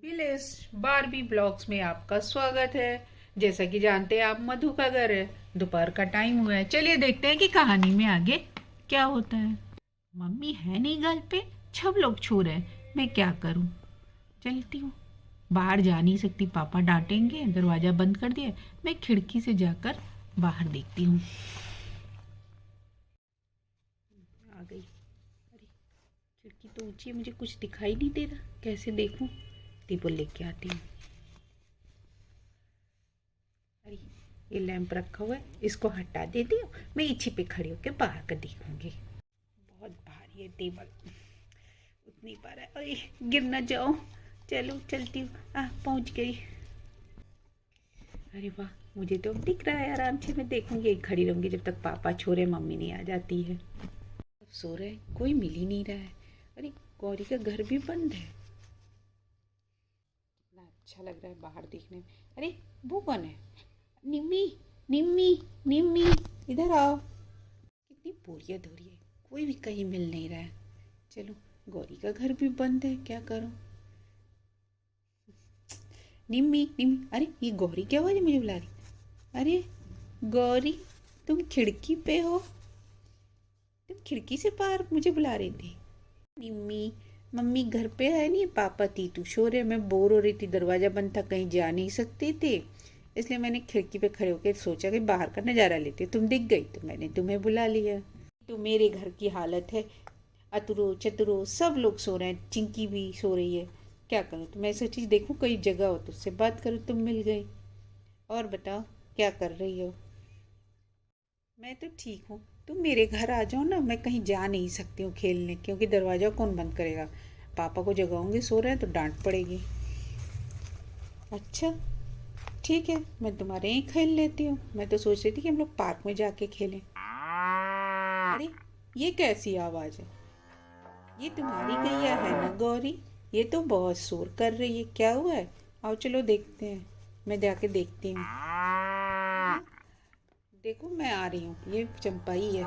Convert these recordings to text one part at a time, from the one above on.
Village Barbie blogs में आपका स्वागत है। जैसा कि जानते हैं आप, मधु का घर है। दोपहर का टाइम हुआ है, चलिए देखते हैं कि कहानी में आगे क्या होता है। मम्मी है नहीं घर पे, सब लोग छू रहे हैं, मैं क्या करूं। चलती हूँ, बाहर जा नहीं सकती, पापा डांटेंगे। दरवाज़ा बंद कर दिया, मैं खिड़की से जाकर बाहर देखती हूँ। आ गई। अरे, खिड़की तो ऊंची है, मुझे कुछ दिखाई नहीं दे रहा, कैसे देखूं। टेबल लेके आती हूँ। अरे, ये लैंप रखा हुआ है, इसको हटा देती हूँ। मैं इसी पे खड़ी होकर बाहर का देखूंगी। बहुत भारी है टेबल, उठ नहीं पा रहा है। अरे, गिर ना जाओ। चलो चलती हूँ। पहुँच गई। अरे वाह, मुझे तो दिख रहा है आराम से। मैं देखूंगी, खड़ी रहूंगी जब तक पापा छोरे मम्मी नहीं आ जाती है। अब सो रहे, कोई मिल ही नहीं रहा है। अरे, गौरी का घर भी बंद है। कितना अच्छा लग रहा है बाहर देखने में। अरे, वो कौन है? निम्मी, निम्मी, निम्मी, इधर आओ। कितनी बोरियत हो रही है, कोई भी कहीं मिल नहीं रहा है। चलो, गौरी का घर भी बंद है, क्या करूं। निम्मी, निम्मी, अरे ये गौरी क्या आवाज मुझे बुला रही। अरे गौरी, तुम खिड़की पे हो? तुम खिड़की से बाहर मुझे बुला रही थी। निम्मी, मम्मी घर पे है नहीं, पापा तीतू सो रहे, मैं बोर हो रही थी, दरवाजा बंद था, कहीं जा नहीं सकते थे, इसलिए मैंने खिड़की पे खड़े होकर सोचा कि बाहर का नज़ारा लेते। तुम दिख गई तो मैंने तुम्हें बुला लिया। तो मेरे घर की हालत है, अतुरो चतुरो सब लोग सो रहे हैं, चिंकी भी सो रही है। क्या करूँ, तो मैं सोची देखूँ कोई जगह हो तो उससे बात करूँ, तुम मिल गई। और बताओ, क्या कर रही हो? मैं तो ठीक हूँ। तुम मेरे घर आ जाओ ना, मैं कहीं जा नहीं सकती हूँ खेलने, क्योंकि दरवाज़ा कौन बंद करेगा। पापा को जगाऊंगी, सो रहे हैं तो डांट पड़ेगी। अच्छा, ठीक है, मैं तुम्हारे यहीं खेल लेती हूँ। मैं तो सोच रही थी कि हम लोग पार्क में जाके खेलें। अरे, ये कैसी आवाज़ है? ये तुम्हारी गैया है ना गौरी? ये तो बहुत शोर कर रही है, क्या हुआ है? आओ चलो देखते हैं। मैं जाके देखती हूँ। देखो, मैं आ रही हूँ, ये चंपा ही है।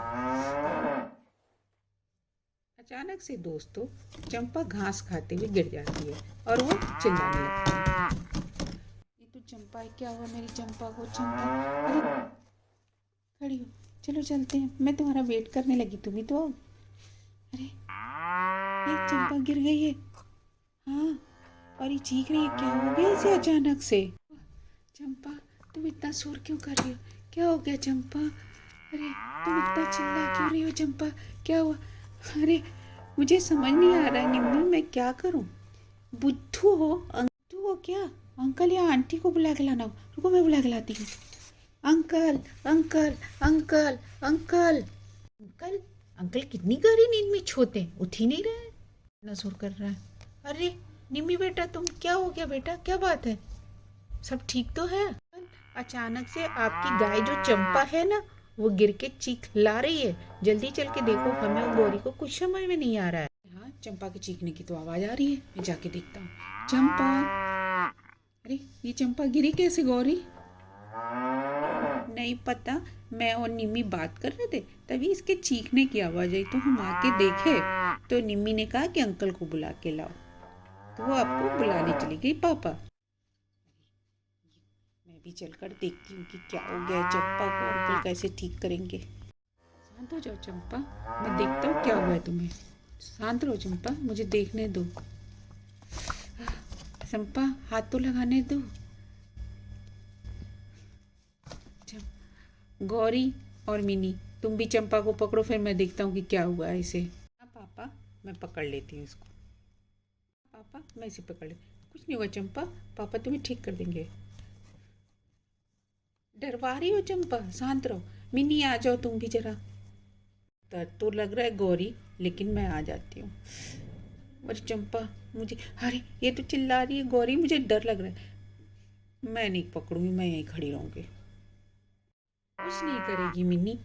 अचानक से दोस्तों, चंपा घास खाते हुए गिर जाती है और वो चिल्लाने लगती है। ये तो चंपा है, क्या हुआ मेरी चंपा को? चंपा, अरे खड़ी हो, चलो चलते हैं, मैं तुम्हारा वेट करने लगी, तुम ही तो आओ। अरे, ये चंपा गिर गई है। हाँ, और ये चीख रही है, क्या हो गया इसे अचानक से? चंपा, तुम इतना शोर क्यों कर रही हो? क्या हो गया चंपा? अरे, तुम इतना चिल्ला क्यों रही हो चंपा? क्या हुआ? अरे, मुझे समझ नहीं आ रहा है निम्मी, मैं क्या करूं। बुद्धू हो, बुद्धू हो क्या? अंकल या आंटी को बुला के लाना। रुको, मैं बुला के लाती हूँ। Uncle, uncle, uncle, uncle, uncle, uncle कितनी गहरी नींद में छोते हैं, उठ ही नहीं रहे। इतना शोर कर रहा है। अरे निम्मी बेटा, तुम क्या हो गया बेटा, क्या बात है? सब ठीक तो है? अचानक से आपकी गाय जो चंपा है ना, वो गिर के चीख ला रही है। जल्दी चल के देखो, हमें और गौरी को कुछ समझ में नहीं आ रहा है। हाँ, चंपा के चीखने की तो आवाज आ रही है, मैं जाके देखता हूँ। चंपा, अरे ये चंपा गिरी कैसे गौरी? नहीं पता, मैं और निम्मी बात कर रहे थे, तभी इसके चीखने की आवाज आई, तो हम आके देखे तो निम्मी ने कहा कि अंकल को बुला के लाओ, तो वो आपको बुलाने चली गई पापा। मैं भी चलकर देखती हूँ कि क्या हो गया है चंपा को, अंकल कैसे ठीक करेंगे। शांत हो जाओ चंपा, मैं देखता हूँ क्या हुआ है तुम्हें। शांत रहो चंपा, मुझे देखने दो। चंपा, हाथ तो लगाने दो। गौरी और मिनी, तुम भी चंपा को पकड़ो, फिर मैं देखता हूँ कि क्या हुआ है इसे। हाँ पापा, मैं पकड़ लेती हूँ इसको। पापा, मैं इसे पकड़ लेती, कुछ नहीं हुआ चंपा, पापा तुम्हें ठीक कर देंगे। डरवा रही हो चंपा, शांत रहो। मिनी आ जाओ तुम भी जरा। डर तो लग रहा है गौरी, लेकिन मैं आ जाती हूँ। और चंपा, मुझे, अरे ये तो चिल्ला रही है गौरी, मुझे डर लग रहा है। मैं नहीं पकड़ूंगी, मैं यहीं खड़ी रहूंगी। कुछ नहीं करेगी मिनी,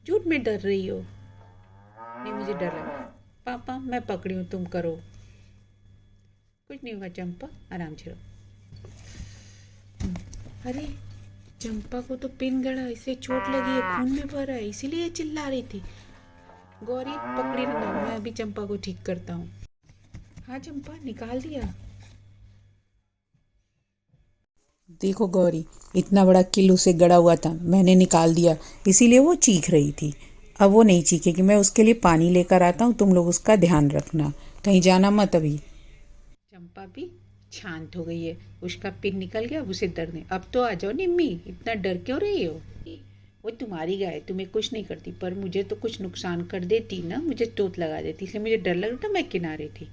झूठ में डर रही हो। नहीं, मुझे डर लग रहा है। पापा, मैं पकड़ी हूँ, तुम करो। कुछ नहीं होगा चंपा, आराम से रहो। अरे, चंपा को तो पिन गड़ा, इसे चोट लगी है, खून में भरा है, इसीलिए चिल्ला रही थी। गौरी पकड़ी रहना, मैं अभी चंपा को ठीक करता हूँ। हाँ चंपा, निकाल दिया। देखो गौरी, इतना बड़ा किल उसे गड़ा हुआ था, मैंने निकाल दिया, इसीलिए वो चीख रही थी। अब वो नहीं चीखेगी, मैं उसके लिए पानी लेकर आता हूँ, तुम लोग उसका ध्यान रखना, कहीं जाना मत अभी। चंपा भी शांत हो गई है, उसका पिन निकल गया, अब उसे डर नहीं। अब तो आ जाओ निम्मी, इतना डर क्यों रही हो? वो तुम्हारी गाय, तुम्हें कुछ नहीं करती, पर मुझे तो कुछ नुकसान कर देती ना, मुझे चोट लगा देती, इसलिए मुझे डर लग रहा था, मैं किनारे थी।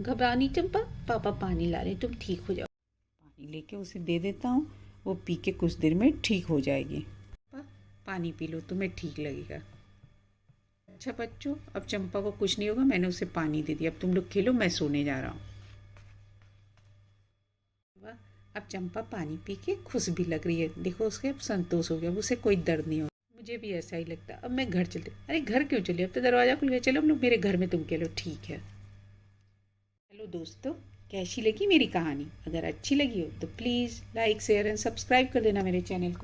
घबरानी चंपा, पापा पानी ला रहे, तुम ठीक हो जाओ। पानी लेके उसे दे देता हूँ, वो पी के कुछ देर में ठीक हो जाएगी। पानी पी लो, तुम्हें ठीक लगेगा। अच्छा बच्चों, अब चंपा को कुछ नहीं होगा, मैंने उसे पानी दे दिया, अब तुम लोग खेलो, मैं सोने जा रहा हूँ। अब चंपा पानी पी के खुश भी लग रही है, देखो उसके अब संतोष हो गया, उसे कोई दर्द नहीं हो। मुझे भी ऐसा ही लगता, अब मैं घर चलती। अरे घर क्यों चली, अब तो दरवाजा खुल गया, चलो हम लोग मेरे घर में, तुम खेलो, ठीक है। हेलो दोस्तों, कैसी लगी मेरी कहानी? अगर अच्छी लगी हो तो please like share and subscribe कर देना मेरे चैनल को।